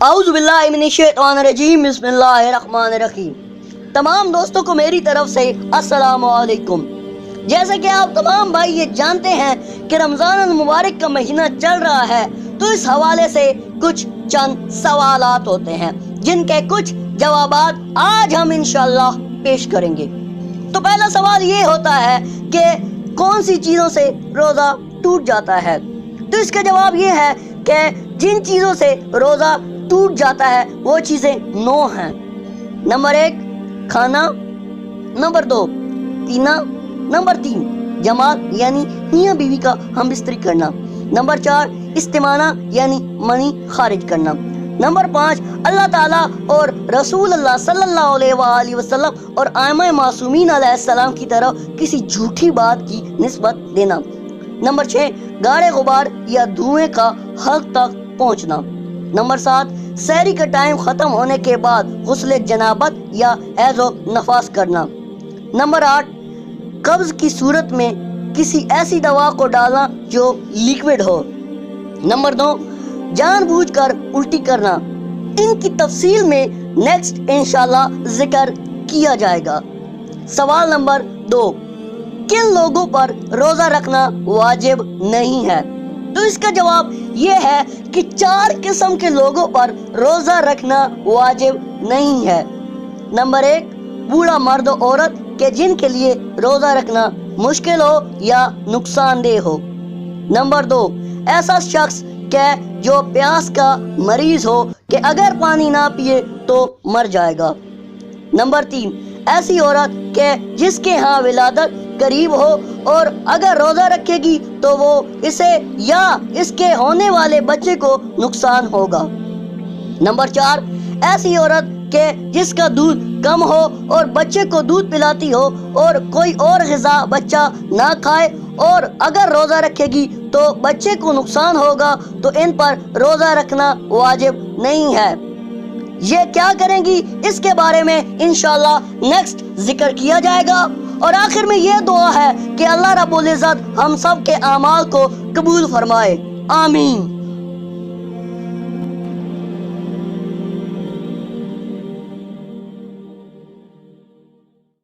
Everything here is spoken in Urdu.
اعوذ باللہ من الشیطان الرجیم، بسم اللہ الرحمن الرحیم۔ تمام دوستوں کو میری طرف سے السلام علیکم۔ جیسا کہ آپ تمام بھائی یہ جانتے ہیں کہ رمضان المبارک کا مہینہ چل رہا ہے، تو اس حوالے سے کچھ چند سوالات ہوتے ہیں جن کے کچھ جوابات آج ہم انشاءاللہ پیش کریں گے۔ تو پہلا سوال یہ ہوتا ہے کہ کون سی چیزوں سے روزہ ٹوٹ جاتا ہے؟ تو اس کا جواب یہ ہے کہ جن چیزوں سے روزہ ٹوٹ جاتا ہے وہ چیزیں 9 ہیں۔ نمبر 1 کھانا، نمبر 2 پینا، نمبر 3 جماعت یعنی میاں بیوی کا ہم بستری کرنا، نمبر 4 استمانہ یعنی منی خارج کرنا، نمبر 5 اللہ تعالیٰ اور رسول اللہ صلی اللہ علیہ وآلہ وسلم اور ائمہ معصومین علیہ السلام کی طرف کسی جھوٹی بات کی نسبت دینا، نمبر 6 گاڑے غبار یا دھوئیں کا حلق تک پہنچنا، نمبر 7 سحری کا ٹائم ختم ہونے کے بعد غسل جنابت یا حیض و نفاس کرنا، نمبر 8 قبض کی صورت میں کسی ایسی دوا کو ڈالنا جو لیکوڈ ہو، نمبر 9 جان بوجھ کر الٹی کرنا۔ ان کی تفصیل میں نیکسٹ انشاءاللہ ذکر کیا جائے گا۔ سوال نمبر 2 کن لوگوں پر روزہ رکھنا واجب نہیں ہے؟ تو اس کا جواب یہ ہے کہ 4 قسم کے لوگوں پر روزہ رکھنا واجب نہیں ہے۔ نمبر 1 بوڑھا مرد و عورت کہ جن کے لیے روزہ رکھنا مشکل ہو یا نقصان دہ ہو، نمبر 2 ایسا شخص کہ جو پیاس کا مریض ہو کہ اگر پانی نہ پیے تو مر جائے گا، نمبر 3 ایسی عورت کہ جس کے ہاں ولادت قریب ہو اور اگر روزہ رکھے گی تو وہ اسے یا اس کے ہونے والے بچے کو نقصان ہوگا، نمبر 4 ایسی عورت کہ جس کا دودھ کم ہو اور بچے کو دودھ پلاتی ہو اور کوئی اور غذا بچہ نہ کھائے اور اگر روزہ رکھے گی تو بچے کو نقصان ہوگا، تو ان پر روزہ رکھنا واجب نہیں ہے۔ یہ کیا کریں گی اس کے بارے میں انشاءاللہ نیکسٹ ذکر کیا جائے گا۔ اور آخر میں یہ دعا ہے کہ اللہ رب العزت ہم سب کے اعمال کو قبول فرمائے، آمین۔